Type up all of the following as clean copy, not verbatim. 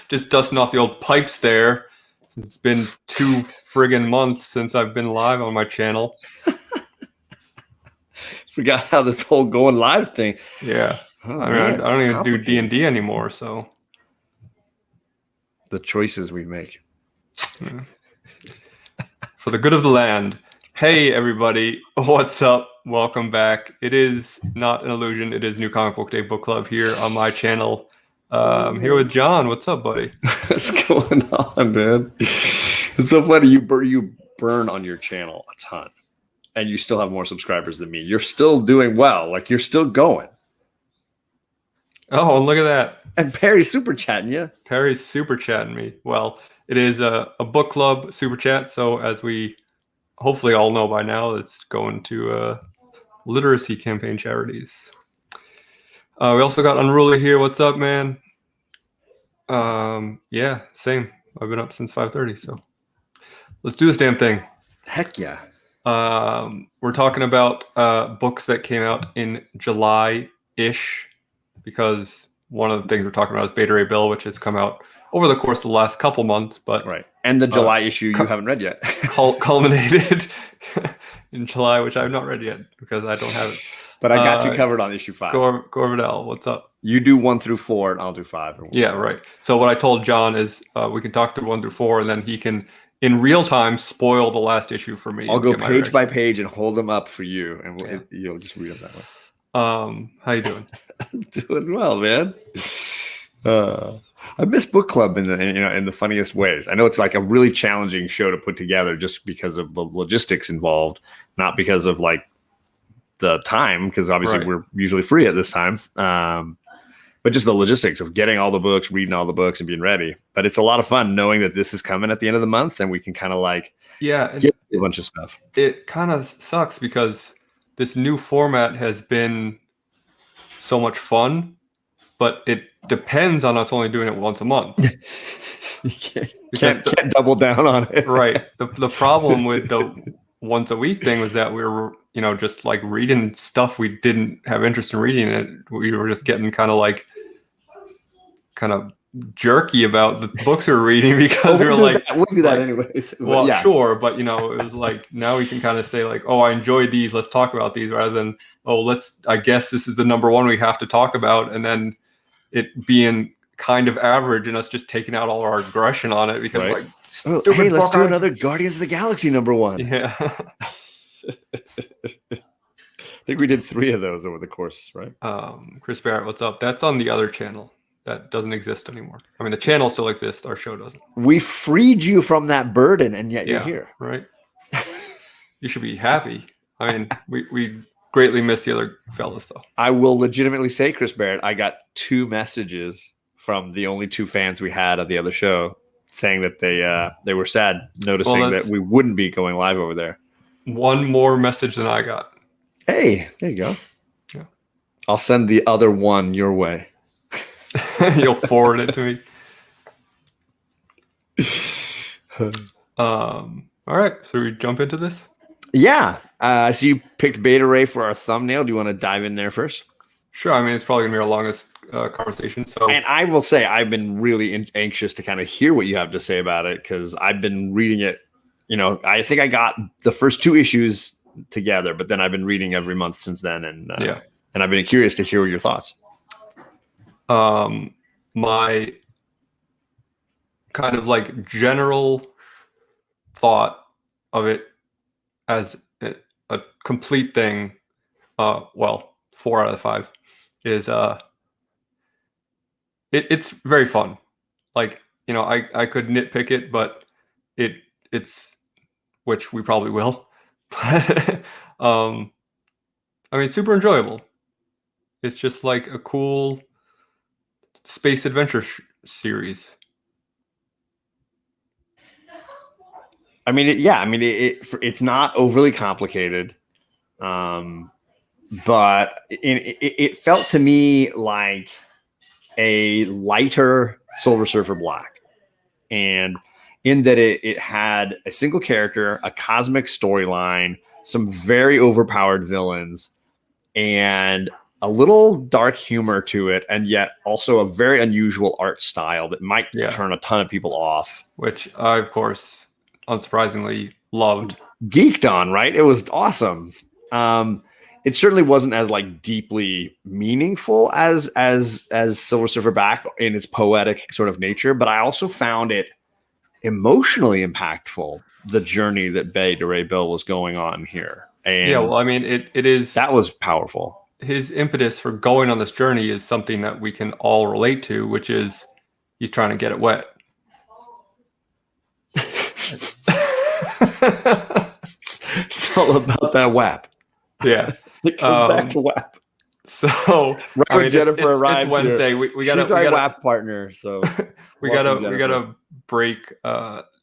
Just dusting off the old pipes there. It's been 2 friggin' months since I've been live on my channel. Forgot how this whole going live thing. Yeah. Oh, I mean, man, I don't even do D&D anymore, so. The choices we make. Yeah. For the good of the land. Hey, everybody. What's up? Welcome back. It is not an illusion. It is New Comic Book Day Book Club here on my channel. I'm here with John. What's up, buddy? What's going on, man? It's so funny. You burn on your channel a ton, and you still have more subscribers than me. You're still doing well. Like, you're still going. Oh, look at that. And Perry's super chatting you. Perry's super chatting me. Well, it is a book club super chat. So as we hopefully all know by now, it's going to literacy campaign charities. We also got Unruly here. What's up, man? Yeah, same. I've been up since 5:30. So let's do this damn thing. Heck yeah. We're talking about books that came out in July-ish, because one of the things we're talking about is Beta Ray Bill, which has come out over the course of the last couple months. But right. And the July issue you haven't read yet. culminated in July, which I've not read yet because I don't have it. But I got you covered on issue 5. Gorvidel, what's up? You do 1 through 4, and I'll do 5. Yeah, right. So what I told John is we can talk through 1 through 4, and then he can, in real time, spoil the last issue for me. I'll go page by page and hold them up for you, and you'll just read them that way. How you doing? I'm doing well, man. I miss book club in the funniest ways. I know it's like a really challenging show to put together just because of the logistics involved, not because of like the time, because obviously we're usually free at this time. But just the logistics of getting all the books, reading all the books, and being ready. But it's a lot of fun knowing that this is coming at the end of the month, and we can kind of like get a bunch of stuff. It kind of sucks because this new format has been so much fun, but it depends on us only doing it once a month. You can't double down on it. Right. The problem with the once a week thing was that we were, just like reading stuff we didn't have interest in reading. And we were just getting kind of jerky about the books we were reading because we'll do that anyways. Well, yeah. Sure. But, it was like, now we can kind of say like, oh, I enjoyed these. Let's talk about these, rather than, I guess this is the number one we have to talk about. And then it being kind of average and us just taking out all our aggression on it because hey, let's do another Guardians of the Galaxy #1. Yeah. I think we did 3 of those over the course, right? Chris Barrett, what's up? That's on the other channel. That doesn't exist anymore. I mean, the channel still exists. Our show doesn't. We freed you from that burden, and yet you're here. Right. You should be happy. I mean, we greatly miss the other fellas, though. I will legitimately say, Chris Barrett, I got 2 messages from the only 2 fans we had of the other show saying that they were sad noticing that we wouldn't be going live over there. 1 more message than I got. Hey, there you go. Yeah. I'll send the other 1 your way. You'll forward it to me. All right, so we jump into this? Yeah. I see you picked Beta Ray for our thumbnail. Do you want to dive in there first? Sure. I mean, it's probably going to be our longest conversation. And I will say I've been really anxious to kind of hear what you have to say about it, because I've been reading it. I think I got the first 2 issues together, but then I've been reading every month since then. And I've been curious to hear your thoughts. My kind of like general thought of it as a complete thing, 4 out of 5 is it's very fun. Like, I could nitpick it, but it's which we probably will. But I mean, super enjoyable. It's just like a cool space adventure series. I mean, it's not overly complicated, but it felt to me like a lighter Silver Surfer Black, and in that it had a single character, a cosmic storyline, some very overpowered villains, and a little dark humor to it, and yet also a very unusual art style that might turn a ton of people off. Which I, of course, unsurprisingly loved. Geeked on, right? It was awesome. It certainly wasn't as like deeply meaningful as Silver Surfer Back in its poetic sort of nature, but I also found it emotionally impactful, the journey that Beta Ray Bill was going on here. And yeah, well, I mean, it is, that was powerful. His impetus for going on this journey is something that we can all relate to, which is he's trying to get it wet. It's all about that WAP. Yeah. It comes back to WAP. So right when Jennifer arrives, it's Wednesday. Here. We got She's our WAP partner, so we gotta break.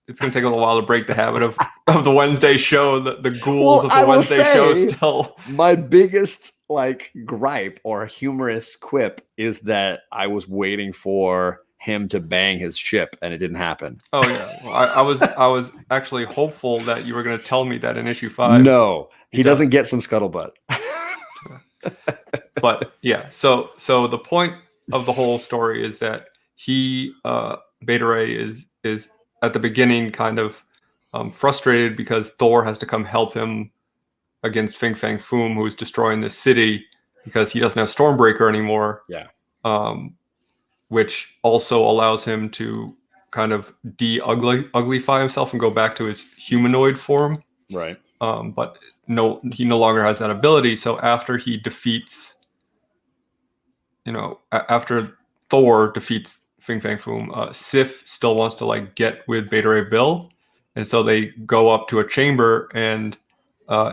It's gonna take a little while to break the habit of the Wednesday show. The ghouls of the Wednesday show still. My biggest like gripe or humorous quip is that I was waiting for him to bang his ship and it didn't happen. Oh yeah, well, I was actually hopeful that you were going to tell me that in issue 5. No, he doesn't get some scuttlebutt. But yeah, so the point of the whole story is that he Beta Ray is at the beginning kind of frustrated because Thor has to come help him against Fin Fang Foom, who's destroying this city because he doesn't have Stormbreaker anymore. Yeah. Which also allows him to kind of uglify himself and go back to his humanoid form. Right. But he no longer has that ability. So after he defeats, after Thor defeats Fin Fang Foom, Sif still wants to like get with Beta Ray Bill. And so they go up to a chamber and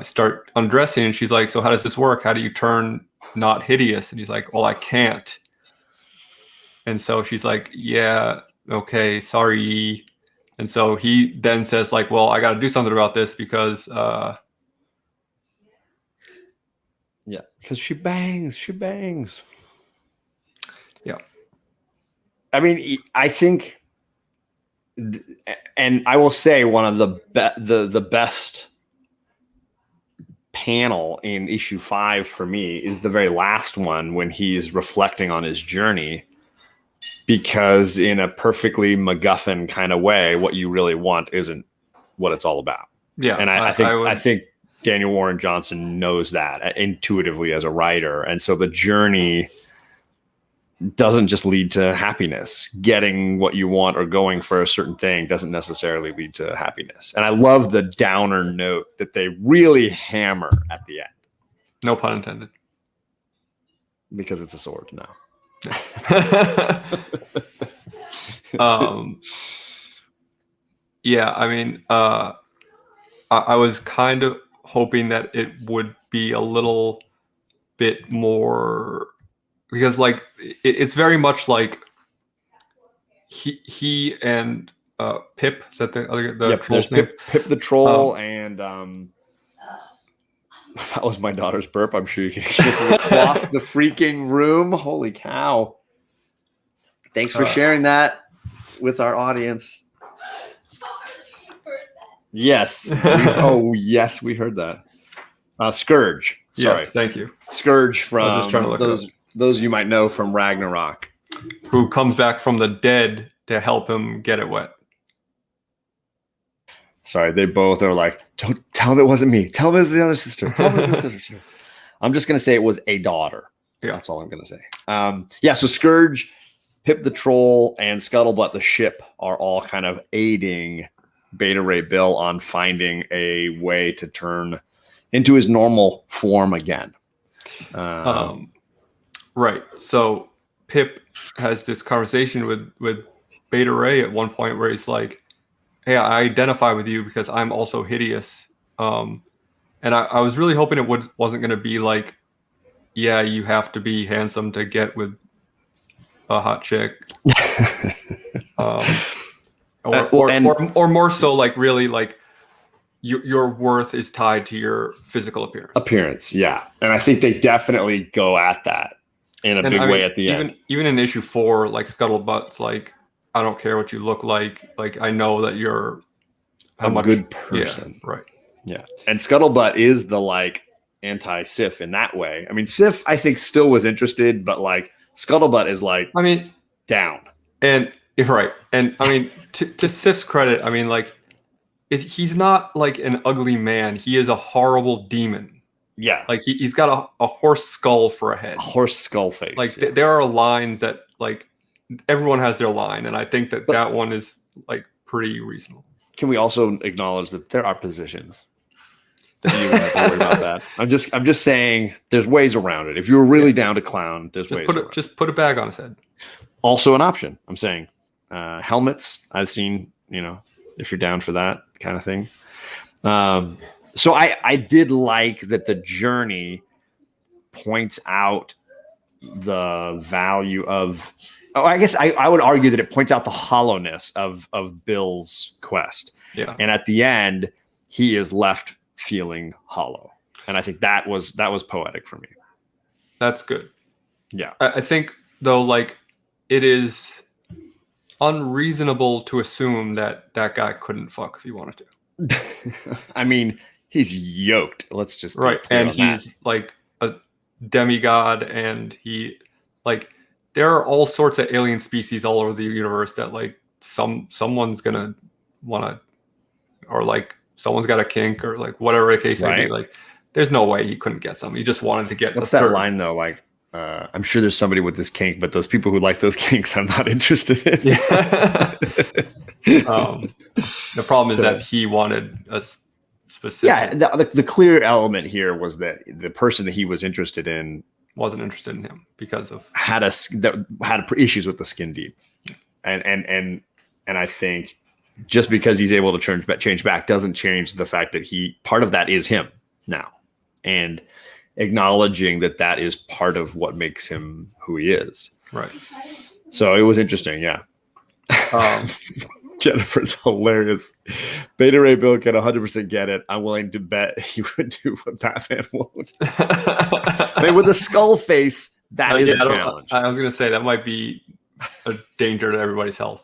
start undressing. And she's like, so how does this work? How do you turn not hideous? And he's like, well, I can't. And so she's like, yeah, okay, sorry. And so he then says like, well, I got to do something about this because because she bangs. Yeah. I mean, I think, and I will say one of the best panel in issue 5 for me is the very last one when he's reflecting on his journey. Because in a perfectly MacGuffin kind of way, what you really want isn't what it's all about. Yeah, and I think Daniel Warren Johnson knows that intuitively as a writer, and so the journey doesn't just lead to happiness. Getting what you want or going for a certain thing doesn't necessarily lead to happiness. And I love the downer note that they really hammer at the end. No pun intended. Because it's a sword now. Yeah, I mean, I was kind of hoping that it would be a little bit more, because like it's very much like he and Pip, is that the troll's name? Pip the troll, and that was my daughter's burp. I'm sure you can hear it across the freaking room. Holy cow. Thanks for sharing that with our audience. Yes. Yes, we heard that. Scourge. Sorry. Yes, thank you. Scourge from I was just trying to look those you might know from Ragnarok. Who comes back from the dead to help him get it wet. Sorry, they both are like, don't tell him it wasn't me. Tell him it was the other sister. Tell him it was the sister. I'm just going to say it was a daughter. Yeah. That's all I'm going to say. So Scourge, Pip the Troll, and Scuttlebutt the ship are all kind of aiding Beta Ray Bill on finding a way to turn into his normal form again. Right. So Pip has this conversation with Beta Ray at one point where he's like, hey, I identify with you because I'm also hideous. And I was really hoping it wasn't going to be like, yeah, you have to be handsome to get with a hot chick. Or more so like really like your worth is tied to your physical appearance. Yeah. And I think they definitely go at that in a big way at the end. Even in issue 4, like Scuttlebutt's like, I don't care what you look like. Like, I know that you're a good person. Yeah, right. Yeah. And Scuttlebutt is the like anti-Sif in that way. I mean, Sif, I think, still was interested, but like Scuttlebutt is like, I mean, down. And you're right. And I mean, to Sif's credit, I mean, like, he's not like an ugly man. He is a horrible demon. Yeah. Like he's got a horse skull for a head. A horse skull face. Like there are lines that like everyone has their line. And I think that one is like pretty reasonable. Can we also acknowledge that there are positions? That you don't have to worry about that. I'm just saying there's ways around it. If you were really down to clown, there's ways around it. Just put a bag on his head. Also an option. I'm saying helmets. I've seen, if you're down for that kind of thing. So I did like that the journey points out the value of. Oh, I guess I would argue that it points out the hollowness of Bill's quest. Yeah. And at the end, he is left feeling hollow. And I think that was poetic for me. That's good. Yeah. I think though, like, it is unreasonable to assume that guy couldn't fuck if he wanted to. I mean, he's yoked. Let's just right. And he's like a demigod, and he like there are all sorts of alien species all over the universe that like someone's gonna wanna, or like someone's got a kink, or like whatever the case may be. Like, there's no way he couldn't get some. He just wanted to get. What's that line though? Like, I'm sure there's somebody with this kink, but those people who like those kinks, I'm not interested in. Yeah. The problem is that he wanted a specific. Yeah, the clear element here was that the person that he was interested in wasn't interested in him because of had issues with the skin deep, and I think just because he's able to change back doesn't change the fact that part of that is him now, and acknowledging that is part of what makes him who he is. Right. So it was interesting. Yeah. Jennifer's hilarious. Beta Ray Bill can 100% get it. I'm willing to bet he would do what Batman won't. I mean, with a skull face, that is a challenge. I was going to say that might be a danger to everybody's health.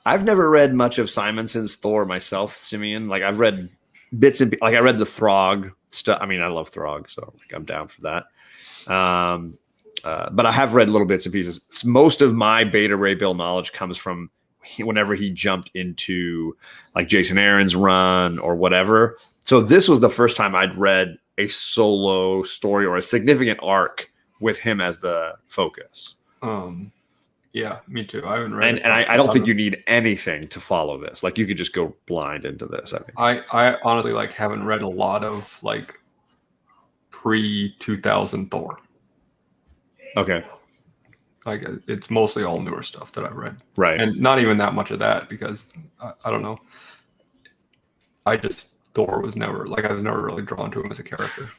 I've never read much of Simonson's Thor myself, Simeon. Like, I've read bits and like I read the Throg stuff. I mean, I love Throg, so like I'm down for that. But I have read little bits and pieces. Most of my Beta Ray Bill knowledge comes from whenever he jumped into like Jason Aaron's run or whatever. So this was the first time I'd read a solo story or a significant arc with him as the focus. Yeah, me too. I haven't read and I don't think you need anything to follow this. Like, you could just go blind into this. I think. I honestly like haven't read a lot of like pre-2000 Thor. Okay. Like, it's mostly all newer stuff that I've read. Right. And not even that much of that because I don't know. Thor was never like, I was never really drawn to him as a character.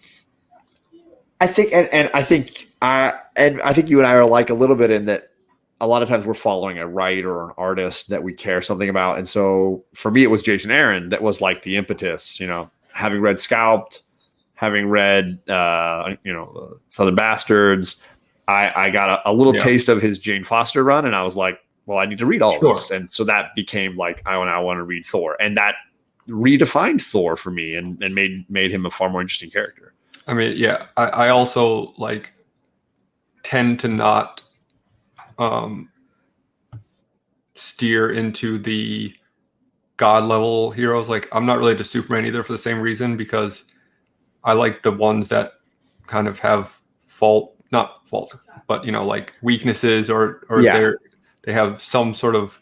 I think, and I think you and I are like a little bit in that. A lot of times we're following a writer or an artist that we care something about. And so for me, it was Jason Aaron that was like the impetus, having read Scalped, having read, Southern Bastards. I got a little taste of his Jane Foster run, and I was like, well, I need to read all of this. And so that became like, I want to read Thor. And that redefined Thor for me and made him a far more interesting character. I mean, yeah, I also like tend to not steer into the god level heroes. Like, I'm not really into Superman either for the same reason, because I like the ones that kind of have not faults, but like weaknesses or they have some sort of,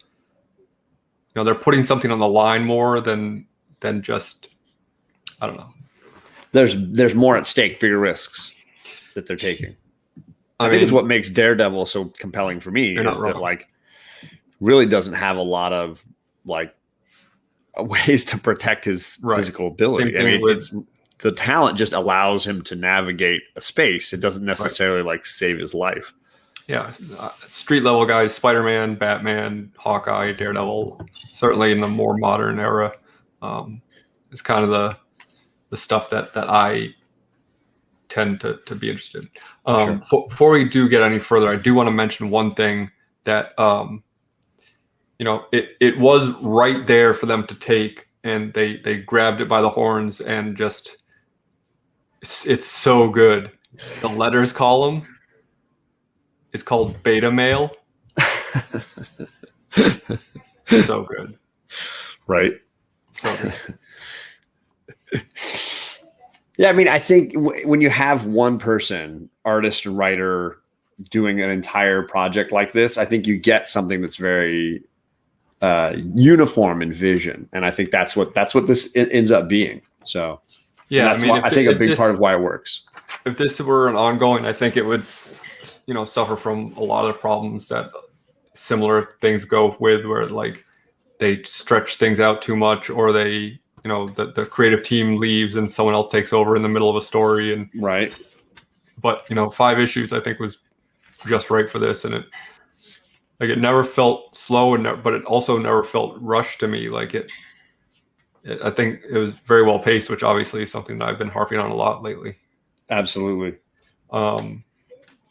they're putting something on the line more than just, I don't know. There's more at stake, bigger risks that they're taking. I think it's what makes Daredevil so compelling for me is that like really doesn't have a lot of like ways to protect his physical ability. I mean, it's the talent just allows him to navigate a space. It doesn't necessarily like save his life. Yeah, street level guys: Spider-Man, Batman, Hawkeye, Daredevil. Certainly in the more modern era, it's kind of the stuff that I tend to be interested in. Sure. Before we do get any further, I do want to mention one thing that it was right there for them to take and they grabbed it by the horns and just it's so good. The letters column is called beta male. So good. Right. So good. Yeah, I mean, I think when you have one person, artist and writer, doing an entire project like this, I think you get something that's very uniform in vision, and I think that's what this ends up being. So yeah, that's why I think a big part of why it works. If this were an ongoing, I think it would, suffer from a lot of problems that similar things go with, where like they stretch things out too much, or they, the creative team leaves and someone else takes over in the middle of a story. And right. But 5 issues I think was just right for this, and it never felt slow, but it also never felt rushed to me. Like I think it was very well paced, which obviously is something that I've been harping on a lot lately. Absolutely.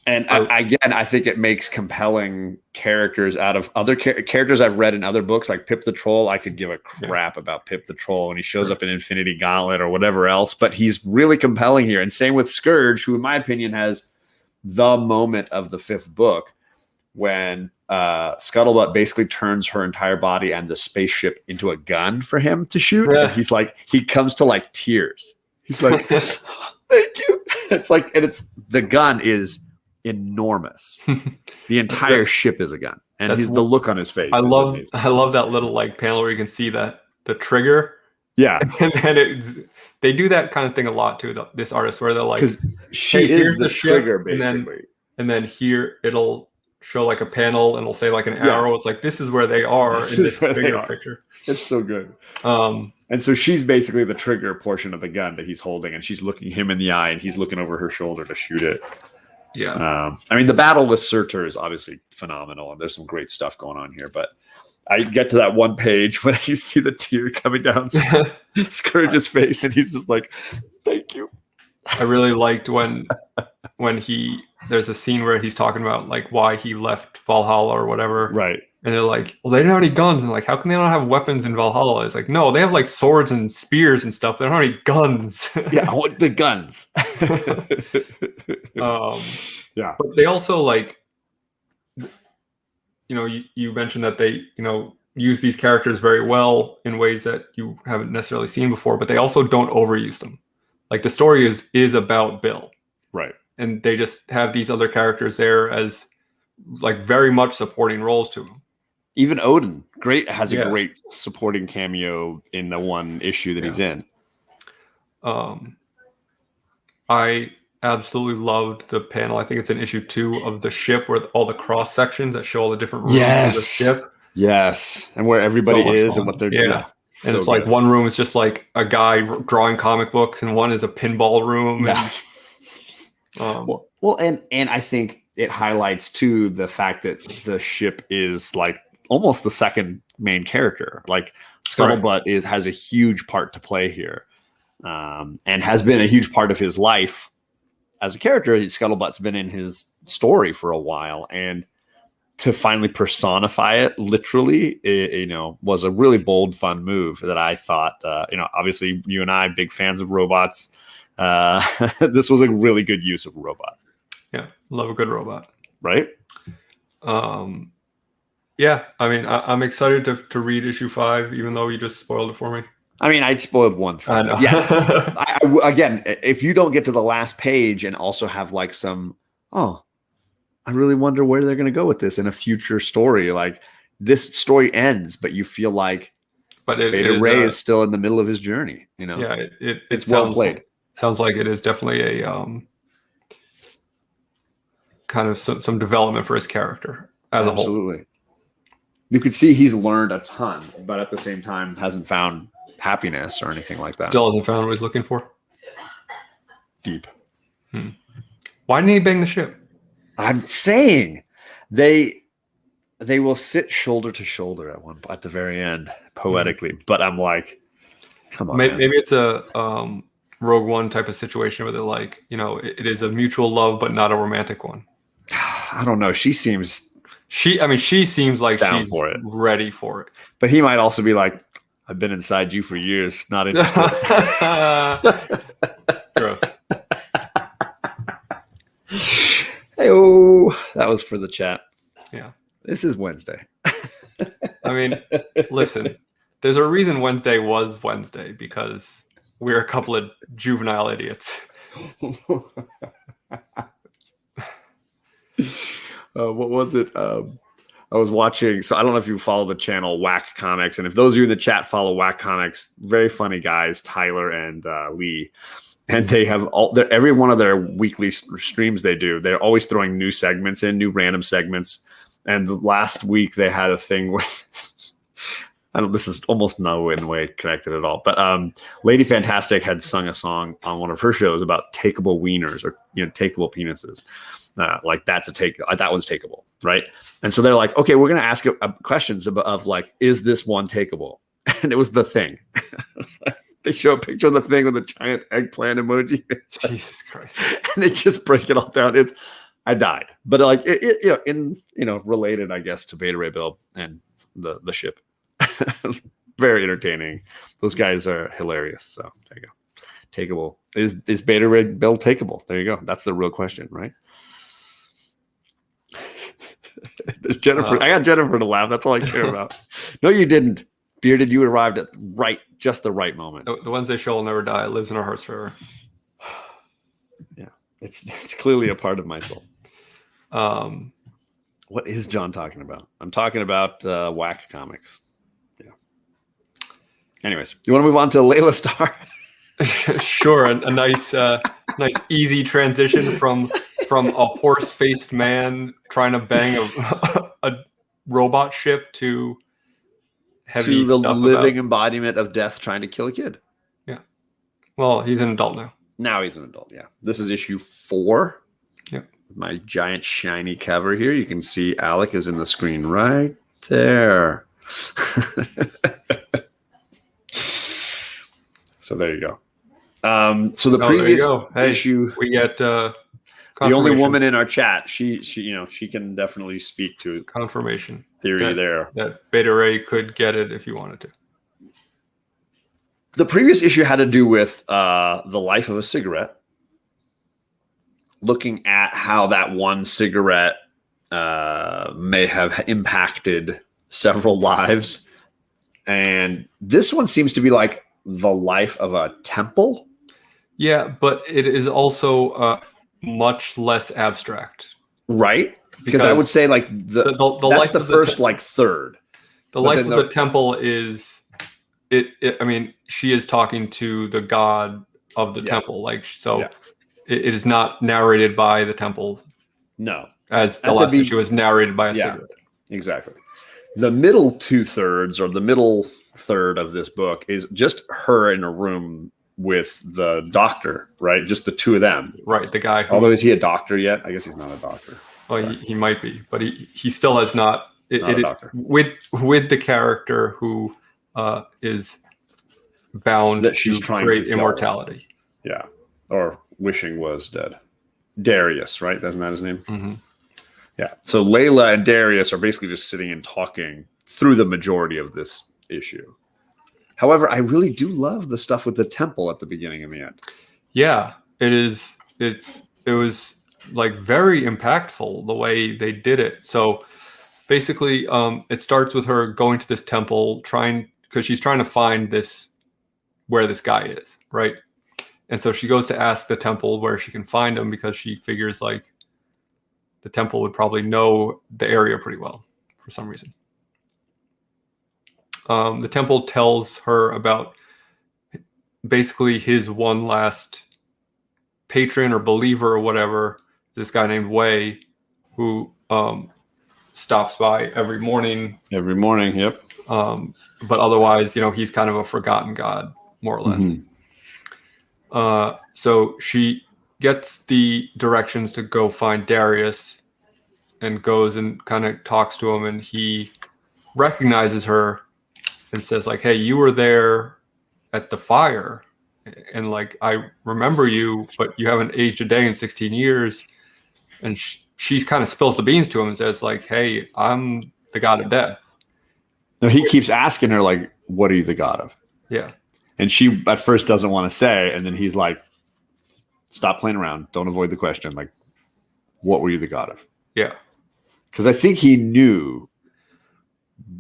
And I think it makes compelling characters out of other characters I've read in other books, like Pip the Troll. I could give a crap about Pip the Troll, and he shows up in Infinity Gauntlet or whatever else, but he's really compelling here. And same with Scourge, who in my opinion has the moment of the 5th book when Scuttlebutt basically turns her entire body and the spaceship into a gun for him to shoot. Yeah. And he's like, he comes to like tears. He's like, thank you. It's like, and the gun is enormous. The entire ship is a gun, and the look on his face. I love that little like panel where you can see the trigger. Yeah, and then they do that kind of thing a lot too. This artist, where they're like, because she is the trigger basically, and then here it'll show like a panel and it'll say like an arrow. It's like, this is where they are in this bigger picture. It's so good. And so she's basically the trigger portion of the gun that he's holding, and she's looking him in the eye, and he's looking over her shoulder to shoot it. Yeah. I mean, the battle with Surtur is obviously phenomenal, and there's some great stuff going on here, but I get to that one page when you see the tear coming down Scourge's face, and he's just like, thank you. I really liked when there's a scene where he's talking about like why he left Valhalla or whatever. Right. And they're like, well, they didn't have any guns. And like, how come they don't have weapons in Valhalla? It's like, no, they have like swords and spears and stuff. They don't have any guns. Yeah, I want the guns. Yeah. But they also like, you mentioned that they, use these characters very well in ways that you haven't necessarily seen before, but they also don't overuse them. Like the story is about Bill. Right. And they just have these other characters there as like very much supporting roles to them. Even Odin has a great supporting cameo in the one issue that he's in. I absolutely loved the panel. I think it's in issue 2 of the ship, where all the cross sections that show all the different rooms of the ship. Yes. And where everybody is and what they're doing. Yeah. And it's like one room is just like a guy drawing comic books, and one is a pinball room. Yeah. And I think it highlights too the fact that the ship is like almost the second main character. Like Scuttlebutt has a huge part to play here, and has been a huge part of his life as a character. Scuttlebutt's been in his story for a while, and to finally personify it literally, was a really bold, fun move that I thought, obviously you and I, big fans of robots. This was a really good use of a robot. Yeah, love a good robot. Right? Yeah, I mean, I'm excited to read issue 5, even though you just spoiled it for me. I mean, I'd spoiled one thing. I know. Yes. Again, if you don't get to the last page and also have like some, I really wonder where they're going to go with this in a future story. Like this story ends, but you feel like Beta Ray is still in the middle of his journey. Yeah, it's well played. Sounds like it is definitely a kind of some development for his character as a whole. Absolutely. You could see he's learned a ton, but at the same time hasn't found happiness or anything like that. Still hasn't found what he's looking for. Deep. Why didn't he bang the ship? I'm saying they will sit shoulder to shoulder at the very end, poetically. But I'm like, come on. Maybe it's a Rogue One type of situation where they're like, it is a mutual love, but not a romantic one. I don't know. She seems like down she's for it. ready for it. But he might also be like, I've been inside you for years. Not interested. Gross. Hey-oh. That was for the chat. Yeah. This is Wednesday. I mean, listen, there's a reason Wednesday was Wednesday, because we're a couple of juvenile idiots. What was it? I was watching. So I don't know if you follow the channel Whack Comics, and if those of you in the chat follow Whack Comics, very funny guys, Tyler and Lee, and they have every one of their weekly streams they do. They're always throwing new segments in, new random segments. And last week they had a thing with. This is almost no way connected at all. But Lady Fantastic had sung a song on one of her shows about takeable wieners, or takeable penises. Like that one's takeable, right? And so they're like, okay, we're gonna ask questions of like, is this one takeable? And it was the thing. They show a picture of the thing with a giant eggplant emoji. Jesus Christ! And they just break it all down. I died, but like related, I guess, to Beta Ray Bill and the ship. Very entertaining. Those guys are hilarious. So there you go. Takeable. Is Beta Ray Bill takeable? There you go. That's the real question, right? There's Jennifer. I got Jennifer to laugh. That's all I care about. No, you didn't. Bearded, you arrived at just the right moment. The Wednesday show will never die. It lives in our hearts forever. Yeah, it's clearly a part of my soul. What is John talking about? I'm talking about Whack Comics. Yeah. Anyways, you want to move on to Layla Starr? Sure. A nice easy transition from a horse-faced man trying to bang a robot ship to heavy to the stuff living embodiment of death trying to kill a kid. Yeah. Well, he's an adult now. Now he's an adult. Yeah. This is issue 4. Yep. My giant shiny cover here. You can see Alec is in the screen right there. So there you go. So the previous issue, we get the only woman in our chat. She can definitely speak to confirmation theory there that Beta Ray could get it if he wanted to. The previous issue had to do with the life of a cigarette, looking at how that one cigarette may have impacted several lives. And this one seems to be like the life of a temple. Yeah, but it is also much less abstract. Right? Because I would say like that's the first like third. The life of the temple is I mean, she is talking to the god of the temple. Like, so it is not narrated by the temple. No. As the last issue was narrated by a cigarette. Exactly. The middle 2/3 or the middle third of this book is just her in a room with the doctor, right? Just the two of them. Right. The guy who, although, is he a doctor yet? I guess he's not a doctor. Well, he might be, but he still has not. Not a doctor. With the character who is bound that she's to trying create to immortality. Yeah. Or wishing was dead. Darius, right? Isn't that his name? Mm-hmm. Yeah. So Layla and Darius are basically just sitting and talking through the majority of this issue. However, I really do love the stuff with the temple at the beginning and the end. Yeah, it is. It was like very impactful the way they did it. So basically, it starts with her going to this temple, because she's trying to find where this guy is, right? And so she goes to ask the temple where she can find him, because she figures like the temple would probably know the area pretty well for some reason. The temple tells her about basically his one last patron or believer or whatever, this guy named Wei, who stops by every morning. Every morning, yep. But otherwise, he's kind of a forgotten god, more or less. Mm-hmm. So she gets the directions to go find Darius and goes and kind of talks to him, and he recognizes her and says like, hey, you were there at the fire, and like, I remember you, but you haven't aged a day in 16 years. And she's kind of spills the beans to him and says like, hey, I'm the god of death. No, he keeps asking her like, what are you the god of? Yeah. And she at first doesn't want to say, and then he's like, stop playing around. Don't avoid the question. Like, what were you the god of? Yeah. Because I think he knew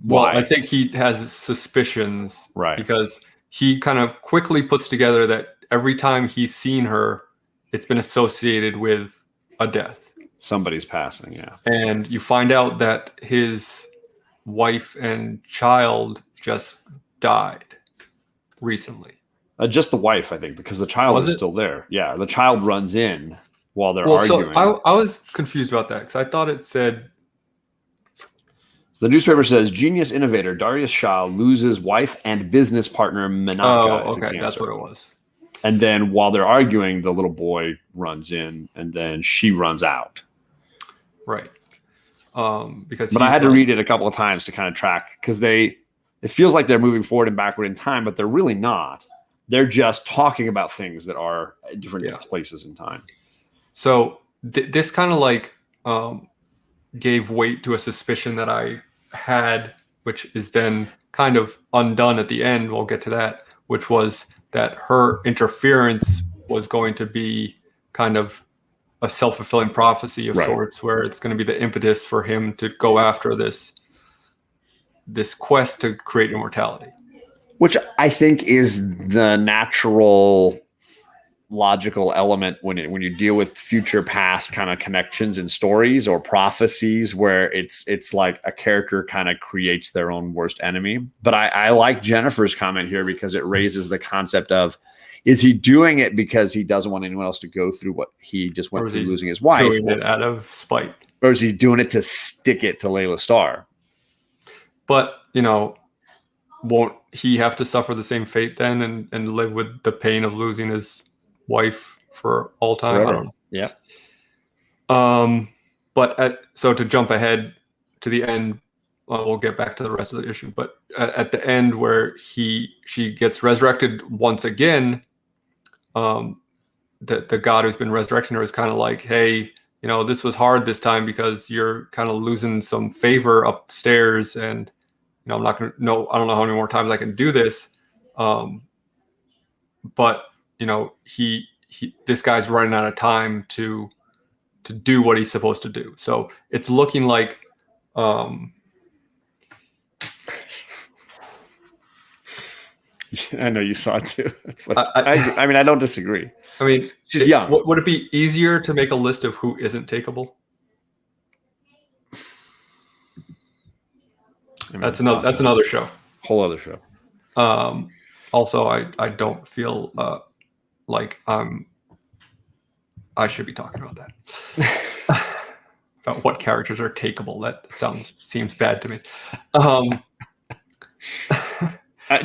why. Well, I think he has suspicions. Right. Because he kind of quickly puts together that every time he's seen her, it's been associated with a death. Somebody's passing, yeah. And you find out that his wife and child just died recently. Just the wife, I think, because the child is still there. Yeah, the child runs in while they're arguing. So I was confused about that because I thought it said... The newspaper says, genius innovator Darius Shah loses wife and business partner Menaka to cancer. That's what it was. And then while they're arguing, the little boy runs in, and then she runs out. Right. But I had to read it a couple of times to kind of track, because it feels like they're moving forward and backward in time, but they're really not. They're just talking about things that are at different places in time. So this kind of like gave weight to a suspicion that I had, which is then kind of undone at the end. We'll get to that, which was that her interference was going to be kind of a self-fulfilling prophecy of sorts, where it's going to be the impetus for him to go after this quest to create immortality. Which I think is the natural logical element when you deal with future past kind of connections and stories or prophecies, where it's like a character kind of creates their own worst enemy. But I like Jennifer's comment here, because it raises the concept of, is he doing it because he doesn't want anyone else to go through what he just went through, losing his wife? Doing it out of spite. Or is he doing it to stick it to Layla Starr? But, won't he have to suffer the same fate then and live with the pain of losing his wife for all time? Forever. I don't know. Yeah. So to jump ahead to the end, we'll get back to the rest of the issue. But at the end, where she gets resurrected once again, the god who's been resurrecting her is kind of like, hey, this was hard this time because you're kind of losing some favor upstairs, and I'm not gonna know. I don't know how many more times I can do this. But this guy's running out of time to do what he's supposed to do. So it's looking like. I know you saw it too. I mean, I don't disagree. I mean, she's young. Would it be easier to make a list of who isn't takeable? I mean, that's another show. Whole other show. Also, I don't feel like I should be talking about that. About what characters are takeable. That seems bad to me.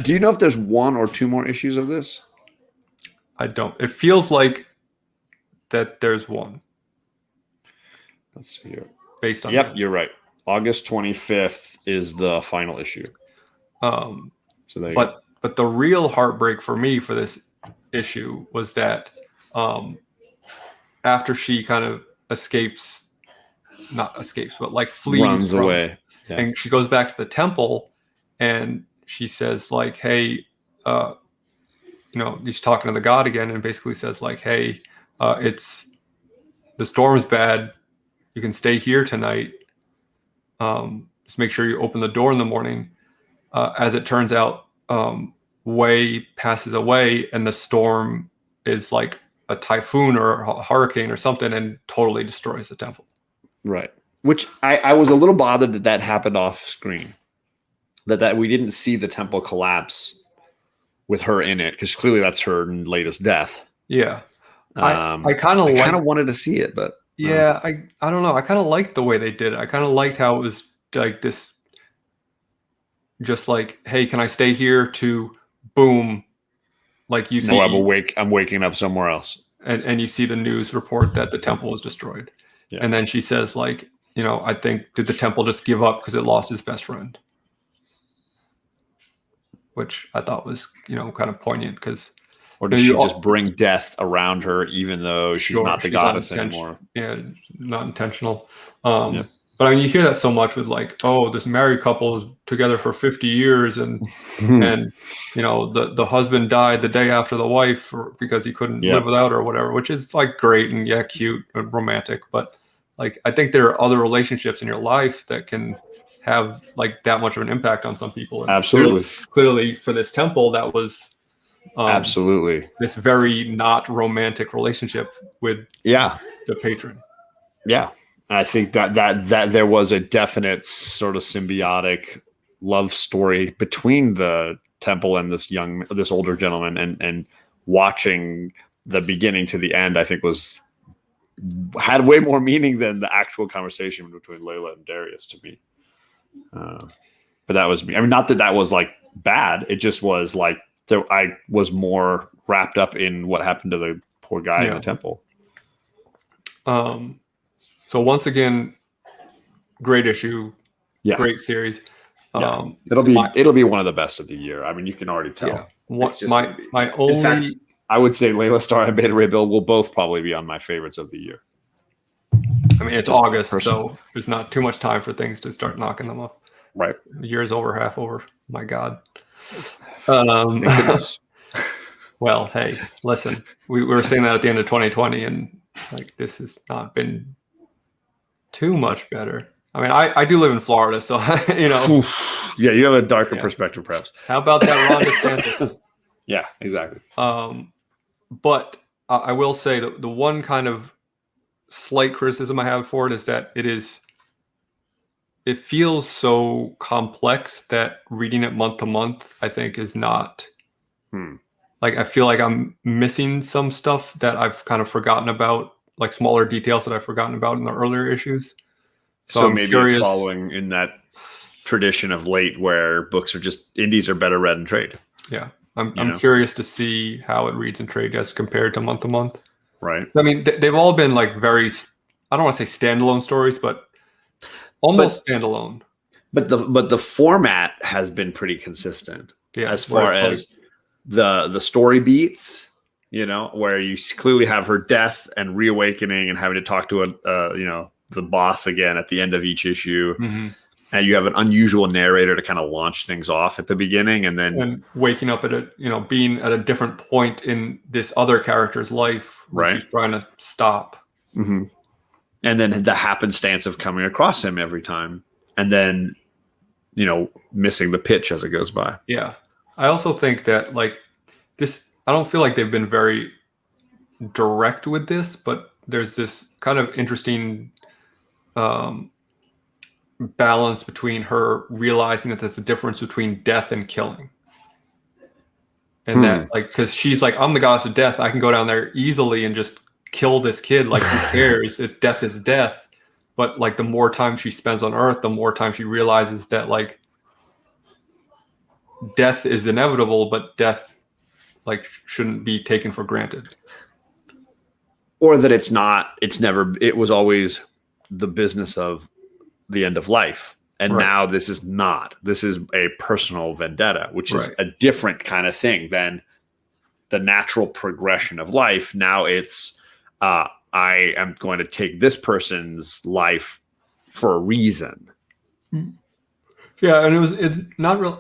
Do you know if there's one or two more issues of this? I don't. It feels like that there's one. Let's see here. Based on Yep, you're right. August 25th is the final issue. So but the real heartbreak for me for this issue was that after she kind of flees, runs away, and she goes back to the temple, and she says like, hey, he's talking to the god again, and basically says like, hey, the storm's bad. You can stay here tonight. Just make sure you open the door in the morning. As it turns out, Wei passes away, and the storm is like a typhoon or a hurricane or something, and totally destroys the temple. Right. Which I was a little bothered that happened off screen. That we didn't see the temple collapse with her in it, because clearly that's her latest death. Yeah. I kind of wanted to see it, but yeah, I don't know. I kind of liked the way they did it. I kind of liked how it was like this, just like, hey, can I stay here? To boom, like you see. No, I'm waking up somewhere else. And you see the news report that the temple was destroyed. Yeah. And then she says like, I think, did the temple just give up because it lost its best friend? Which I thought was, kind of poignant, because. Or did she just bring death around her, even though she's not the goddess anymore? Yeah, not intentional. But I mean, you hear that so much with like, oh, this married couple is together for 50 years, and you know, the husband died the day after the wife because he couldn't live without her or whatever, which is like great and yeah, cute and romantic. But like, I think there are other relationships in your life that can have like that much of an impact on some people. And absolutely. Clearly for this temple, that was absolutely this very not romantic relationship with the patron. Yeah. I think that there was a definite sort of symbiotic love story between the temple and this older gentleman, and watching the beginning to the end, I think had way more meaning than the actual conversation between Layla and Darius to me. But that was me. I mean, not that was like bad. It just was like I was more wrapped up in what happened to the poor guy in the temple. So once again, great issue, great series. It'll be one of the best of the year. I mean, you can already tell. My only, in fact, I would say Layla Starr and Beta Ray Bill will both probably be on my favorites of the year. I mean, it's August, so there's not too much time for things to start knocking them up. Right, year's over, half over. My God. Well, hey, listen, we were saying that at the end of 2020, and like this has not been too much better. I mean, I do live in Florida, so you know. Yeah, you have a darker perspective, perhaps. How about that Ron DeSantis? Yeah, exactly. But I will say that the one kind of slight criticism I have for it is that it feels so complex that reading it month to month, I think, is not. Like, I feel like I'm missing some stuff that I've kind of forgotten about, like smaller details that I've forgotten about in the earlier issues. So maybe it's following in that tradition of late where books are just indies are better read in trade. Yeah. I'm curious to see how it reads in trade as compared to month. Right. I mean, they've all been like very, I don't want to say standalone stories, but almost standalone. But the format has been pretty consistent as far as the story beats, you know, where you clearly have her death and reawakening and having to talk to the boss again at the end of each issue. Mm-hmm. And you have an unusual narrator to kind of launch things off at the beginning, and waking up at being at a different point in this other character's life, where she's trying to stop. Mm-hmm. And then the happenstance of coming across him every time, and then, you know, missing the pitch as it goes by. Yeah. I also think that like this, I don't feel like they've been very direct with this, but there's this kind of interesting balance between her realizing that there's a difference between death and killing. And that, like, because she's like, I'm the goddess of death. I can go down there easily and just kill this kid. Like, who cares? It's death is death. But like, the more time she spends on Earth, the more time she realizes that like death is inevitable, but death like shouldn't be taken for granted. Or that it was always the business of the end of life. And now this is not. This is a personal vendetta, which is a different kind of thing than the natural progression of life. Now it's, I am going to take this person's life for a reason. Yeah, and it's not real.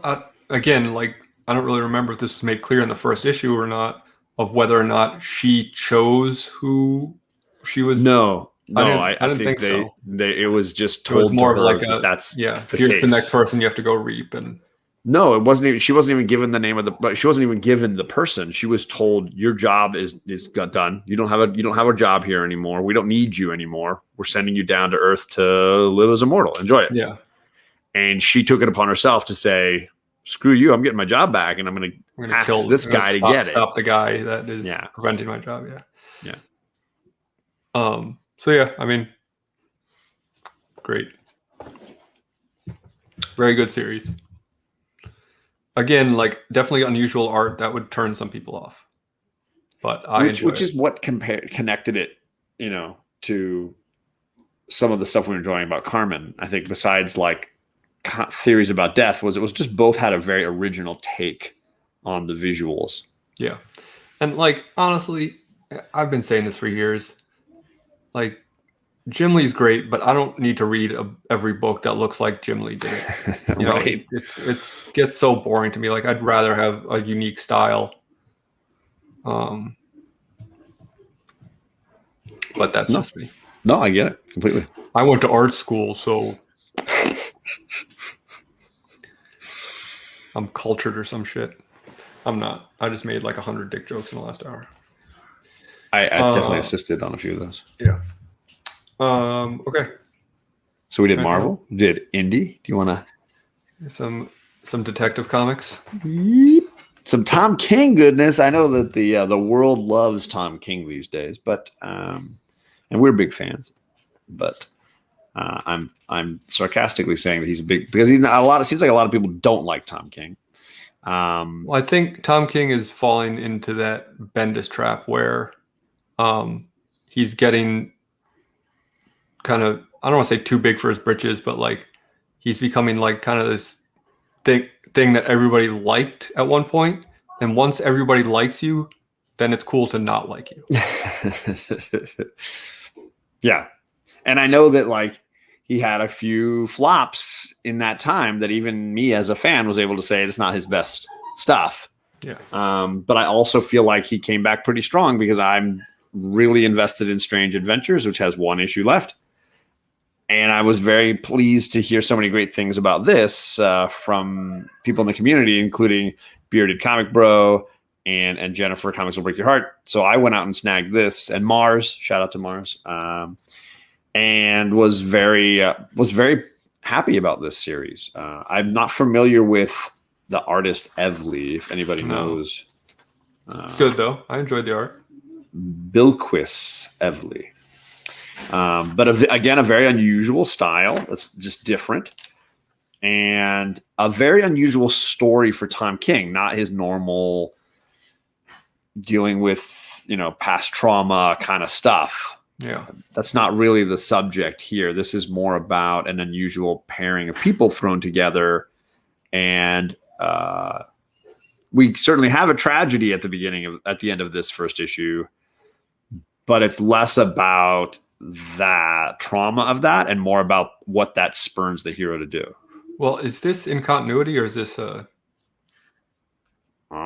Again, like, I don't really remember if this was made clear in the first issue or not, of whether or not she chose who she was. No, I didn't think so. It was just told. It was more of like that's here's the next person you have to go reap. And no, it wasn't even. She wasn't even given the name of but she wasn't even given the person. She was told your job is done. You don't have a job here anymore. We don't need you anymore. We're sending you down to Earth to live as a mortal. Enjoy it. Yeah. And she took it upon herself to say, "Screw you! I'm getting my job back, and I'm going to kill this guy to get it. Stop the guy that is preventing my job." Yeah. So yeah, I mean, great, very good series. Again, like, definitely unusual art that would turn some people off, but which is what connected it, you know, to some of the stuff we were enjoying about Carmen. I think besides like theories about death, it was just both had a very original take on the visuals. Yeah, and like, honestly, I've been saying this for years. Like, Jim Lee's great, but I don't need to read every book that looks like Jim Lee did it. You know, Right. it gets so boring to me. Like, I'd rather have a unique style. But that's just me. No, I get it completely. I went to art school, so I'm cultured or some shit. I'm not. I just made like 100 dick jokes in the last hour. I definitely assisted on a few of those. Yeah. Okay. So we did Marvel, did indie. Do you want to some Detective Comics? Some Tom King goodness? I know that the world loves Tom King these days, but and we're big fans. But I'm sarcastically saying that he's a big, because he's not a lot. It seems like a lot of people don't like Tom King. Well, I think Tom King is falling into that Bendis trap where he's getting kind of, I don't want to say too big for his britches, but like he's becoming like kind of this thing that everybody liked at one point, and once everybody likes you, then it's cool to not like you. Yeah. And I know that like he had a few flops in that time that even me as a fan was able to say it's not his best stuff. Yeah. But I also feel like he came back pretty strong because I'm really invested in Strange Adventures, which has one issue left. And I was very pleased to hear so many great things about this from people in the community, including Bearded Comic Bro and Jennifer, Comics Will Break Your Heart. So I went out and snagged this, and Mars, shout out to Mars, and was very happy about this series. I'm not familiar with the artist Evely, if anybody knows. It's good though. I enjoyed the art. Bilquis Evely. But again, a very unusual style. It's just different. And a very unusual story for Tom King, not his normal dealing with, past trauma kind of stuff. Yeah. That's not really the subject here. This is more about an unusual pairing of people thrown together. And we certainly have a tragedy at the end of this first issue, but it's less about that trauma of that and more about what that spurns the hero to do. Well, is this in continuity or is this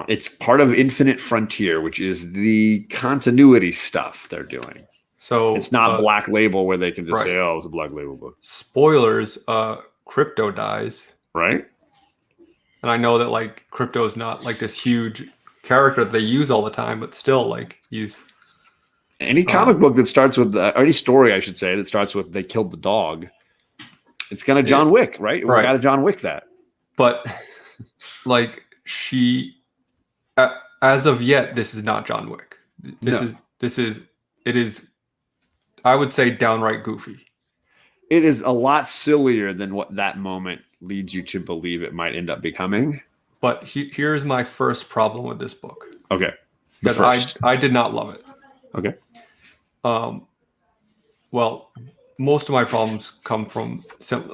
it's part of Infinite Frontier, which is the continuity stuff they're doing. So it's not Black Label where they can just say, "Oh, it's a Black Label book." Spoilers: Crypto dies, right? And I know that like Crypto is not like this huge character that they use all the time, but still, like he's any comic book that starts with any story, I should say, that starts with they killed the dog. It's gonna John Wick, right? We got to John Wick that. But like she, as of yet, this is not John Wick. It is. I would say downright goofy. It is a lot sillier than what that moment leads you to believe it might end up becoming. But here's my first problem with this book. Okay. That I did not love it. Okay. Well, most of my problems come from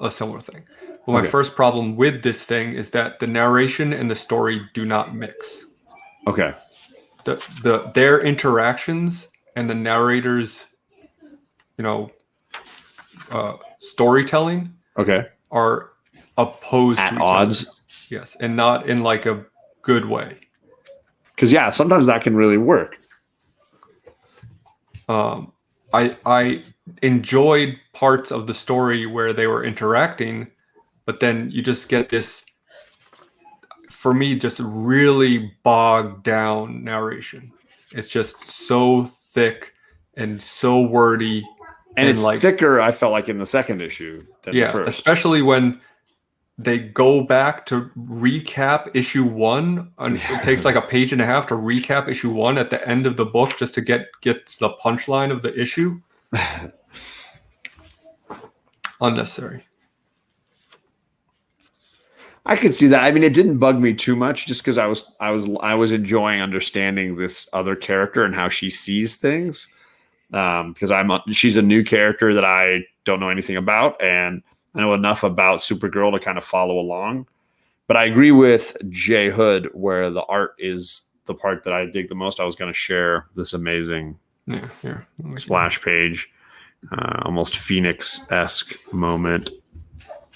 a similar thing. But my first problem with this thing is that the narration and the story do not mix. Okay. Their interactions and the narrator's storytelling are opposed at to each odds other. Yes, and not in like a good way. Because sometimes that can really work. I enjoyed parts of the story where they were interacting, but then you just get this, for me, just really bogged down narration. It's just so thick and so wordy. And it's like thicker, I felt like, in the second issue than the first. Especially when they go back to recap issue 1. And it takes like a page and a half to recap issue 1 at the end of the book just to get the punchline of the issue. Unnecessary. I could see that. I mean, it didn't bug me too much just because I was enjoying understanding this other character and how she sees things. Because she's a new character that I don't know anything about, and I know enough about Supergirl to kind of follow along. But I agree with Jay Hood where the art is the part that I dig the most. I was going to share this amazing splash page almost Phoenix-esque moment.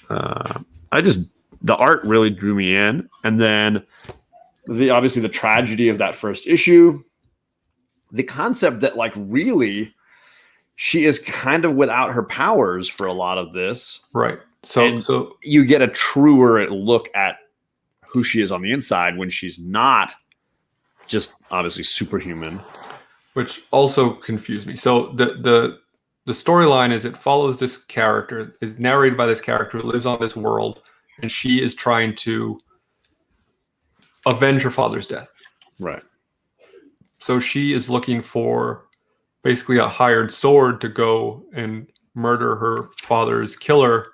The art really drew me in, and then obviously the tragedy of that first issue, the concept that like really she is kind of without her powers for a lot of this, right? So you get a truer look at who she is on the inside when she's not just obviously superhuman, which also confused me. So the storyline is it follows this character, is narrated by this character who lives on this world, and she is trying to avenge her father's death. Right. So she is looking for basically a hired sword to go and murder her father's killer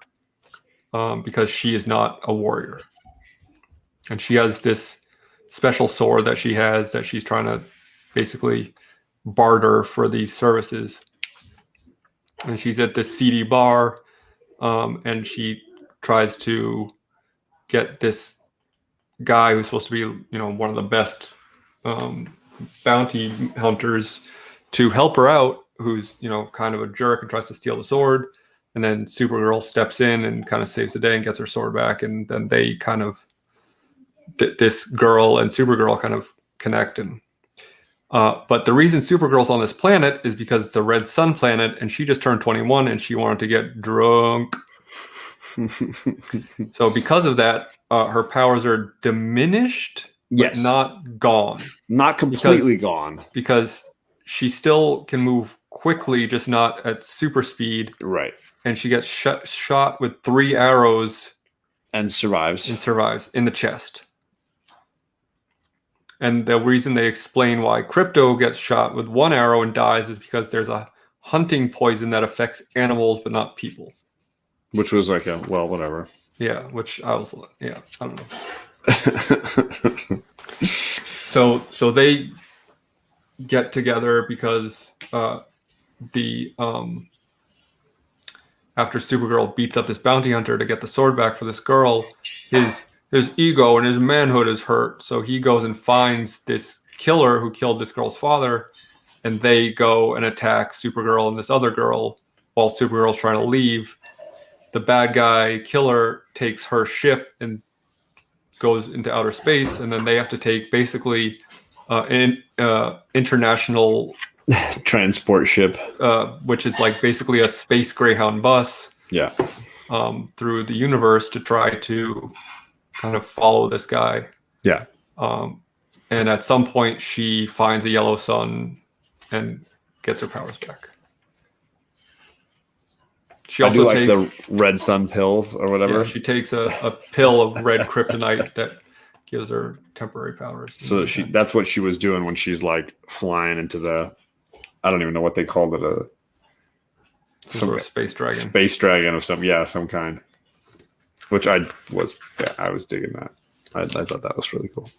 because she is not a warrior. And she has this special sword that she has that she's trying to basically barter for these services. And she's at this seedy bar, and she tries to get this guy who's supposed to be, one of the best bounty hunters to help her out, who's, kind of a jerk and tries to steal the sword. And then Supergirl steps in and kind of saves the day and gets her sword back. And then they kind of, this girl and Supergirl kind of connect. And but the reason Supergirl's on this planet is because it's a red sun planet, and she just turned 21 and she wanted to get drunk. So because of that, her powers are diminished, but not gone. Not completely gone. Because she still can move quickly, just not at super speed. Right. And she gets shot with 3 arrows. And survives. In the chest. And the reason they explain why Krypto gets shot with 1 arrow and dies is because there's a hunting poison that affects animals but not people. Which was like whatever. Yeah, which I don't know. So they get together because after Supergirl beats up this bounty hunter to get the sword back for this girl, his ego and his manhood is hurt. So he goes and finds this killer who killed this girl's father, and they go and attack Supergirl and this other girl while Supergirl's trying to leave. The bad guy killer takes her ship and goes into outer space, and then they have to take basically an international transport ship, which is like basically a space Greyhound bus. Yeah. Through the universe to try to kind of follow this guy. Yeah. And at some point she finds a yellow sun and gets her powers back. She also takes the red sun pills or whatever. Yeah, she takes a pill of red kryptonite that gives her temporary powers. So that's what she was doing when she's like flying into the, I don't even know what they called it, some sort of space dragon. Space dragon of some kind. Which I was digging that. I thought that was really cool.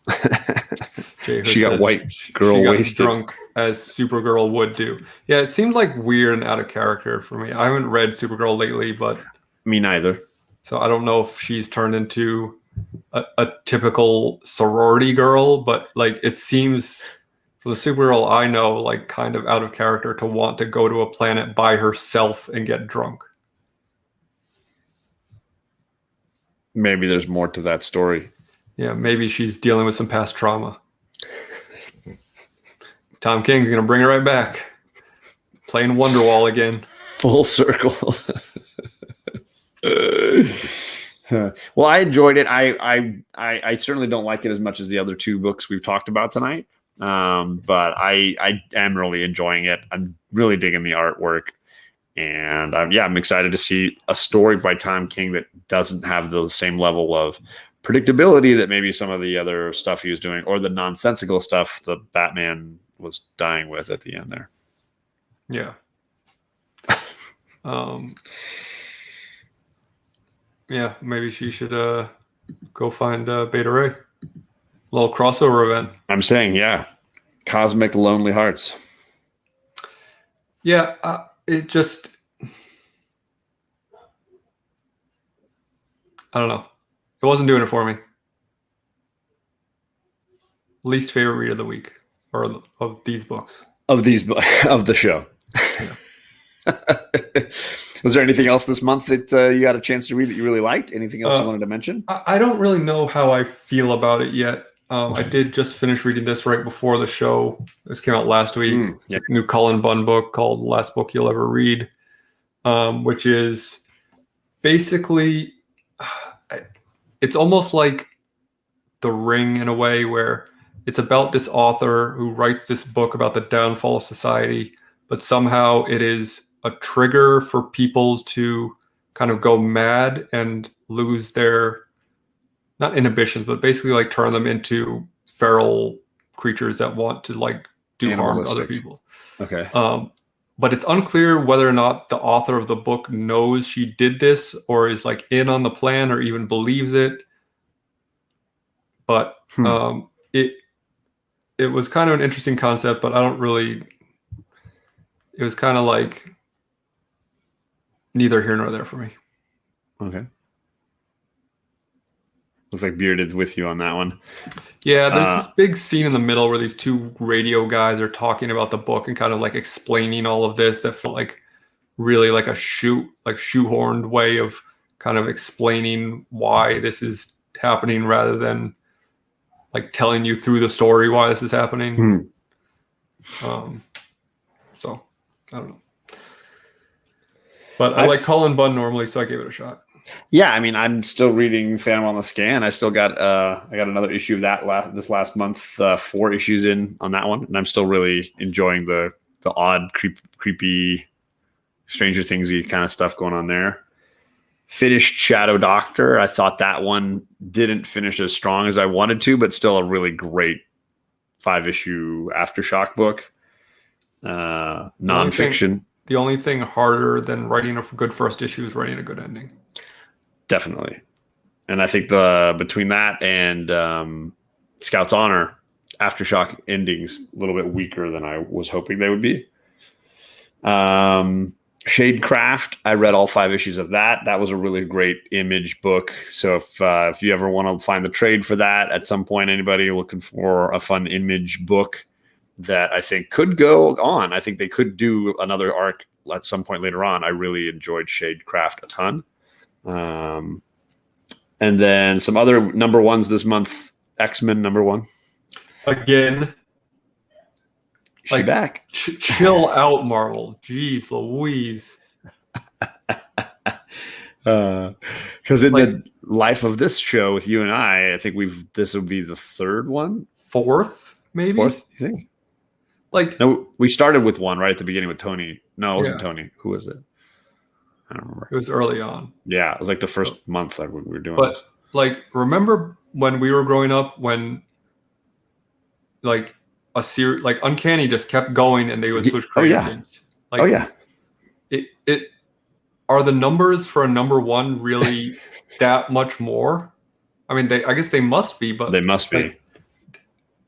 She got white girl wasted, drunk as Supergirl would do. Yeah, it seemed like weird and out of character for me. I haven't read Supergirl lately, but me neither. So I don't know if she's turned into a typical sorority girl, but like it seems for the Supergirl I know, like kind of out of character to want to go to a planet by herself and get drunk. Maybe there's more to that story. Yeah, maybe she's dealing with some past trauma. Tom King's going to bring her right back. Playing Wonderwall again. Full circle. Well, I enjoyed it. I certainly don't like it as much as the other 2 books we've talked about tonight. But I am really enjoying it. I'm really digging the artwork. And I'm excited to see a story by Tom King that doesn't have the same level of predictability that maybe some of the other stuff he was doing, or the nonsensical stuff the Batman was dying with at the end there. Yeah. Yeah, maybe she should go find Beta Ray. A little crossover event. I'm saying, yeah. Cosmic Lonely Hearts. Yeah, it just, I don't know. It wasn't doing it for me. Least favorite read of the week, or of these books. Of the show. Yeah. Was there anything else this month that you got a chance to read that you really liked? Anything else you wanted to mention? I don't really know how I feel about it yet. I did just finish reading this right before the show. This came out last week. It's a new Cullen Bunn book called The Last Book You'll Ever Read, which is basically, it's almost like The Ring in a way, where it's about this author who writes this book about the downfall of society, but somehow it is a trigger for people to kind of go mad and lose their, not inhibitions, but basically like turn them into feral creatures that want to like do harm to other people. Okay. But it's unclear whether or not the author of the book knows she did this or is like in on the plan or even believes it. But it was kind of an interesting concept, but I don't really, it was kind of like neither here nor there for me. Okay. Looks like Bearded's with you on that one. Yeah, there's this big scene in the middle where these two radio guys are talking about the book and kind of like explaining all of this that felt like really like a shoehorned way of kind of explaining why this is happening rather than like telling you through the story why this is happening. So I don't know. But I like Cullen Bunn normally, so I gave it a shot. Yeah, I mean, I'm still reading Phantom on the Scan. I still got I got another issue of that this last month, 4 issues in on that one, and I'm still really enjoying the odd, creepy, Stranger Thingsy kind of stuff going on there. Finished Shadow Doctor. I thought that one didn't finish as strong as I wanted to, but still a really great 5-issue Aftershock book. Nonfiction. The only thing harder than writing a good first issue is writing a good ending. Definitely. And I think between that and Scout's Honor, Aftershock endings a little bit weaker than I was hoping they would be. Shadecraft, I read all 5 issues of that. That was a really great Image book. So if you ever want to find the trade for that at some point, anybody looking for a fun Image book that I think could go on, I think they could do another arc at some point later on. I really enjoyed Shadecraft a ton. And then some other number ones this month. X-Men #1 again. She like, back. Chill out, Marvel. Jeez Louise. Because in the life of this show with you and I think this will be the 3rd one, 4th maybe. 4th, you think? Like, no, we started with one right at the beginning with Tony. No, it wasn't Tony. Who was it? I don't remember. It was early on. Yeah, it was like the first month that we were doing. But this. Like, remember when we were growing up, when like a series like Uncanny just kept going and they would switch creators. Like, it are the numbers for a #1 really that much more? I mean, I guess they must be, but they must be.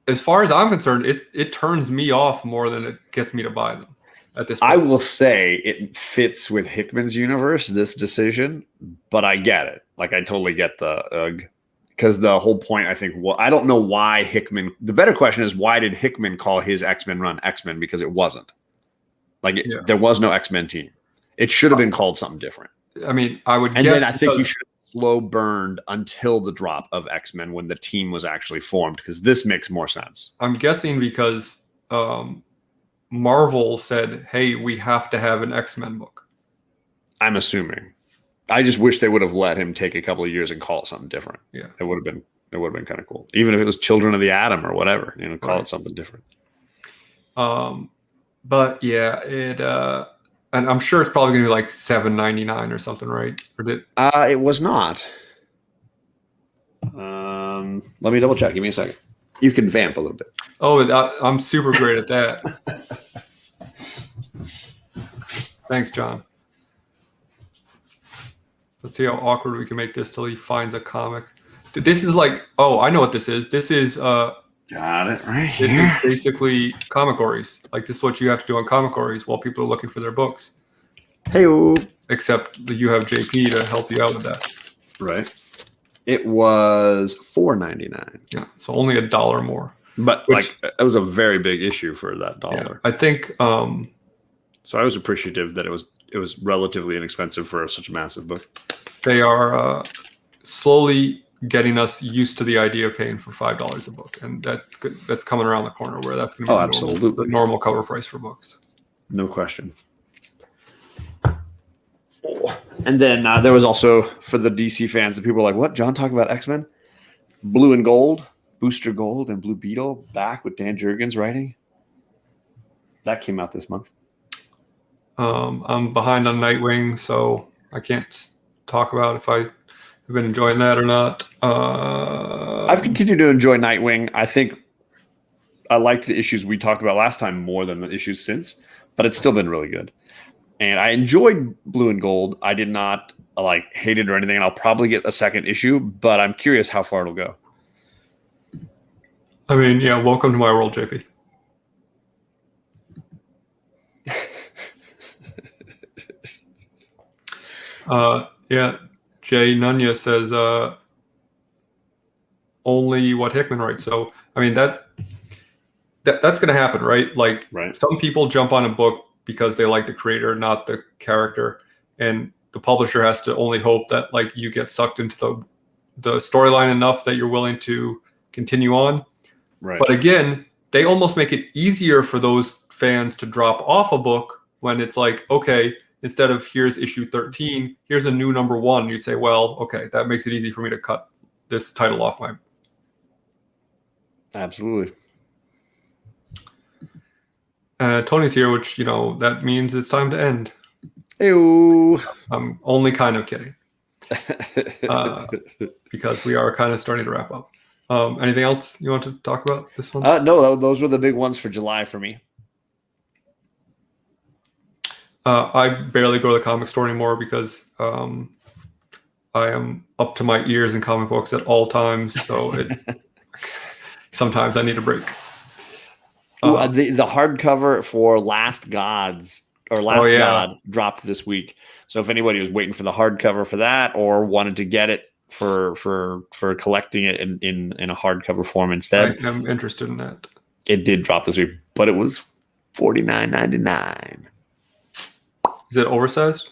As far as I'm concerned, it turns me off more than it gets me to buy them at this point. I will say it fits with Hickman's universe, this decision, but I get it. Like, I totally get the because the whole point, I think, I don't know why Hickman. The better question is, why did Hickman call his X-Men run X-Men? Because it wasn't. Like, there was no X-Men team. It should have been called something different. I mean, I would and guess. And then I think you should slow burned until the drop of X-Men when the team was actually formed, because this makes more sense. I'm guessing because Marvel said, hey, we have to have an X-Men book. I'm assuming. I just wish they would have let him take a couple of years and call it something different. Yeah. It would have been kind of cool. Even if it was Children of the Atom or whatever, call it something different. But yeah, and I'm sure it's probably gonna be like $7.99 or something, right? Or did it was not. Let me double check. Give me a second. You can vamp a little bit. Oh, I'm super great at that. Thanks, John. Let's see how awkward we can make this till he finds a comic. This is like, oh, I know what this is. This is got it right here. This is basically Comicories. Like, this is what you have to do on Comicories while people are looking for their books. Hey-o. Except that you have JP to help you out with that. Right. It was $4.99. Yeah, so only $1 more. But like, that was a very big issue for that $1. Yeah, I think So I was appreciative that it was relatively inexpensive for such a massive book. They are slowly getting us used to the idea of paying for $5 a book, and that's coming around the corner where that's going to be the normal cover price for books. No question. And then there was also, for the DC fans, that people were like, what? John talking about X-Men? Blue and Gold, Booster Gold, and Blue Beetle back with Dan Jurgens writing? That came out this month. I'm behind on Nightwing, so I can't talk about if I've been enjoying that or not. I've continued to enjoy Nightwing. I think I liked the issues we talked about last time more than the issues since, but it's still been really good. And I enjoyed Blue and Gold. I did not hate it or anything, and I'll probably get a second issue, but I'm curious how far it'll go. I mean, yeah, welcome to my world, JP. Yeah, Jay Nunya says only what Hickman writes. So, I mean, that's going to happen, right? Some people jump on a book because they like the creator, not the character, and the publisher has to only hope that you get sucked into the storyline enough that you're willing to continue on. Right. But again, they almost make it easier for those fans to drop off a book when it's okay, instead of here's issue 13, here's a new number 1. You say, well, okay, that makes it easy for me to cut this title off my. Absolutely. Tony's here, which, that means it's time to end. Ew. I'm only kind of kidding. Because we are kind of starting to wrap up. Anything else you want to talk about this one? No, those were the big ones for July for me. I barely go to the comic store anymore because I am up to my ears in comic books at all times. So sometimes I need a break. The hardcover for Last Gods God dropped this week. So if anybody was waiting for the hardcover for that or wanted to get it for collecting it in a hardcover form instead, I'm interested in that. It did drop this week, but it was $49.99. Is it oversized?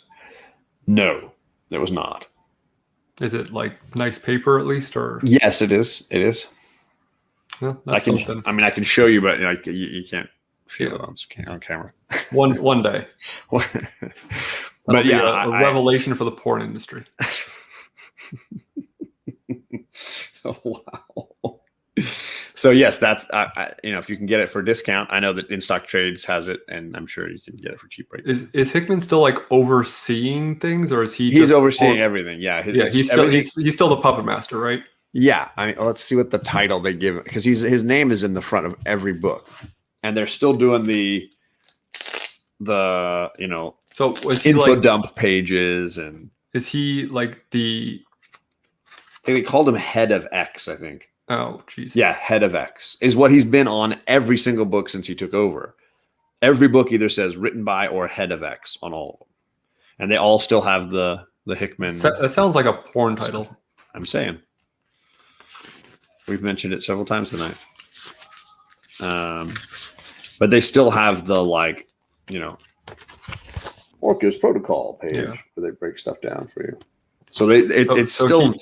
No, it was not. Is it nice paper at least, or? Yes, it is. It is. Yeah, that's something. I mean, I can show you, but you can't feel it on camera. One day. But yeah, a revelation for the porn industry. Oh, wow. So yes, that's if you can get it for a discount, I know that In Stock Trades has it, and I'm sure you can get it for cheap right now. Is Hickman still overseeing things, or is he? He's overseeing everything. Yeah, he's still the puppet master, right? Yeah, I mean, let's see what the title they give, because his name is in the front of every book, and they're still doing the So was he info dump pages, and is he I think they called him Head of X, I think. Oh, jeez. Yeah, Head of X is what he's been on every single book since he took over. Every book either says written by or Head of X on all of them, and they all still have the Hickman. That sounds like a porn title. I'm saying. We've mentioned it several times tonight. But they still have the Orcus Protocol page where they break stuff down for you. So it's still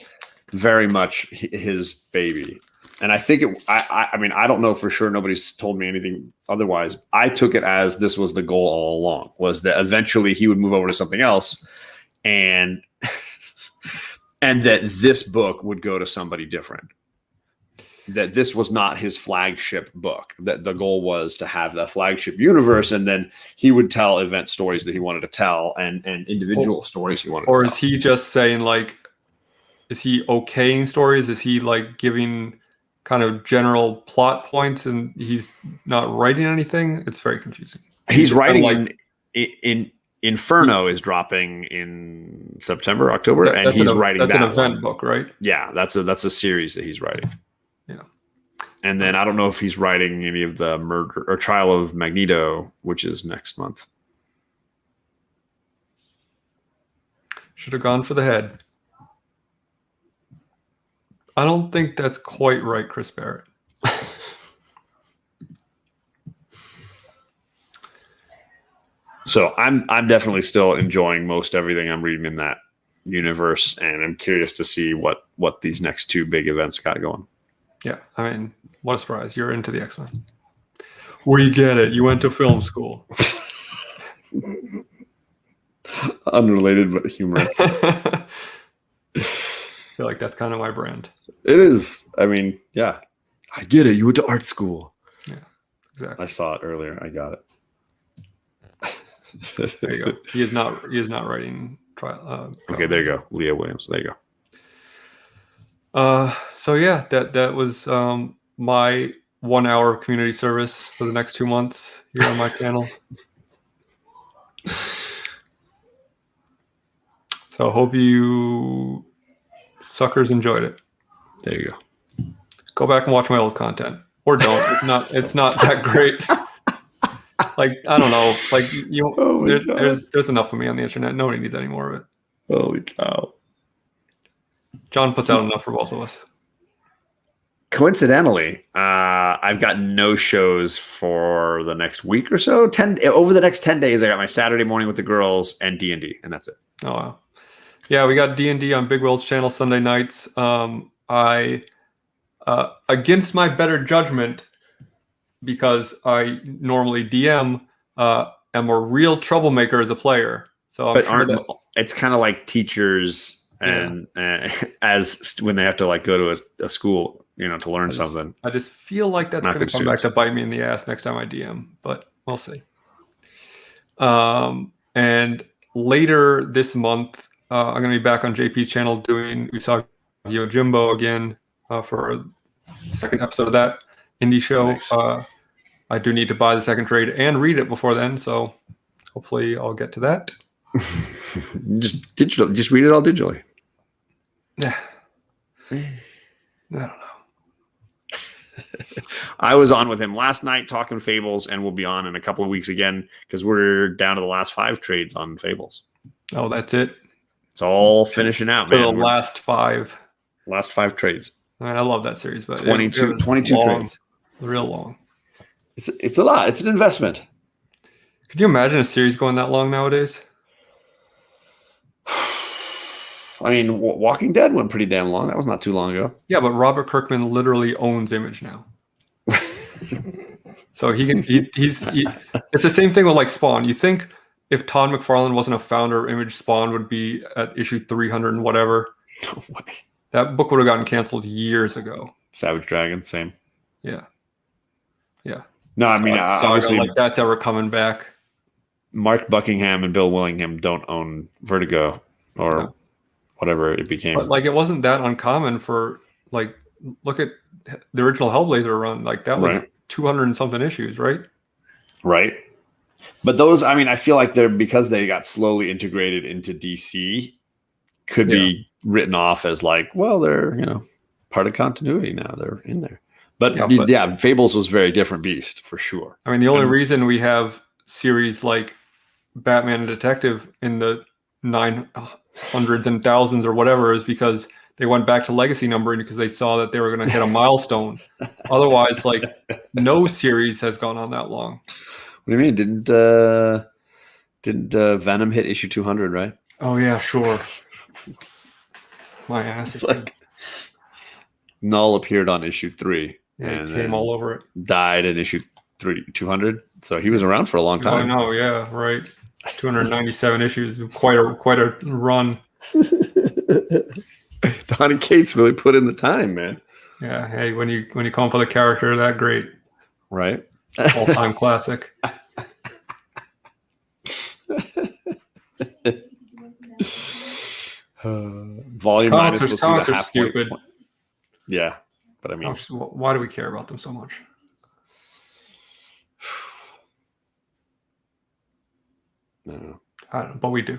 very much his baby. And I think I mean, I don't know for sure. Nobody's told me anything otherwise. I took it as this was the goal all along, was that eventually he would move over to something else, and that this book would go to somebody different. That this was not his flagship book, that the goal was to have the flagship universe, and then he would tell event stories that he wanted to tell and individual stories he wanted to tell. Or is he just saying is he okaying stories? Is he giving kind of general plot points and he's not writing anything? It's very confusing. He's writing in Inferno is dropping in September, October, and he's writing that. That's an event book, right? Yeah, that's a series that he's writing. Yeah. And then I don't know if he's writing any of the murder or trial of Magneto, which is next month. Should have gone for the head. I don't think that's quite right, Chris Barrett. So I'm definitely still enjoying most everything I'm reading in that universe, and I'm curious to see what these next two big events got going. Yeah, I mean, what a surprise! You're into the X-Men. We get it. You went to film school. Unrelated but humorous. I feel like that's kind of my brand. It is. I mean, yeah, I get it. You went to art school. Yeah, exactly. I saw it earlier. I got it. There you go. He is not writing. Okay, there you go. Leah Williams. There you go. So yeah, that was my 1 hour of community service for the next 2 months here on my channel. So hope you suckers enjoyed it. There you go. Go back and watch my old content, or don't. It's not that great. Like, I don't know. Like, there's enough of me on the internet. Nobody needs any more of it. Holy cow! John puts out enough for both of us. Coincidentally, I've got no shows for the next week or so. Over the next 10 days, I got my Saturday morning with the girls and D&D, and that's it. Oh wow. Yeah, we got D&D on Big Will's channel Sunday nights. I against my better judgment, because I normally DM, am a real troublemaker as a player. So I'm sure that it's kind of like teachers and as when they have to like go to a school, to learn something. I just feel like that's going to come back to bite me in the ass next time I DM, but we'll see. And later this month, I'm going to be back on JP's channel doing Usagi Yojimbo again for a second episode of that indie show. Nice. I do need to buy the second trade and read it before then, so hopefully I'll get to that. Just read it all digitally. Yeah. I don't know. I was on with him last night talking Fables, and we'll be on in a couple of weeks again because we're down to the last 5 trades on Fables. Oh, that's it? It's all finishing out, man. The last 5. Last 5 trades. I mean, I love that series, but 22 long, trades. Real long. It's a lot. It's an investment. Could you imagine a series going that long nowadays? I mean, Walking Dead went pretty damn long. That was not too long ago. Yeah, but Robert Kirkman literally owns Image now. So it's the same thing with like Spawn. You think if Todd McFarlane wasn't a founder of Image, Spawn would be at issue 300 and whatever. No way. That book would have gotten canceled years ago. Savage Dragon, same. Yeah. No, I mean, obviously, like that's ever coming back. Mark Buckingham and Bill Willingham don't own Vertigo or whatever it became. But like, it wasn't that uncommon for like, look at the original Hellblazer run. Like that was 200 and something issues, right? Right. But those, I mean, I feel like because they got slowly integrated into DC, could be written off as like, well, they're, part of continuity now. They're in there. But Fables was a very different beast for sure. I mean, the only reason we have series like Batman and Detective in the 900s and thousands or whatever is because they went back to legacy numbering because they saw that they were going to hit a milestone. Otherwise, like no series has gone on that long. What do you mean? Didn't Venom hit issue 200? Right? Oh yeah, sure. My ass. It's like Null appeared on issue 3. Yeah, and came all over it. Died in issue 200. So he was around for a long time. I know, yeah, right. 297 issues, quite a run. Donny Cates really put in the time, man. Yeah, hey, when you come for the character that great, right? All-time classic. Volume minus was comics are stupid. Point. Yeah, but I mean, why do we care about them so much? I don't know. I don't know, but we do.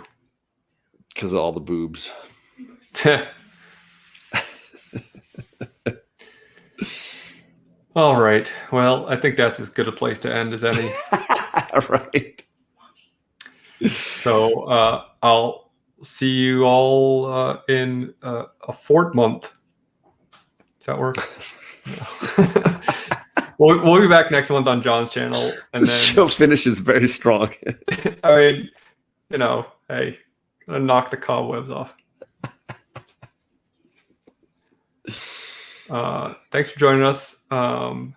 Because of all the boobs. All right. Well, I think that's as good a place to end as any. Right. So I'll see you all in a fortmonth. Does that work? we'll be back next month on John's channel, and This then show finishes very strong. I mean, you know, hey, gonna knock the cobwebs off. Thanks for joining us.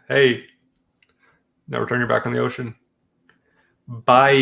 Hey, never turn your back on the ocean. Bye.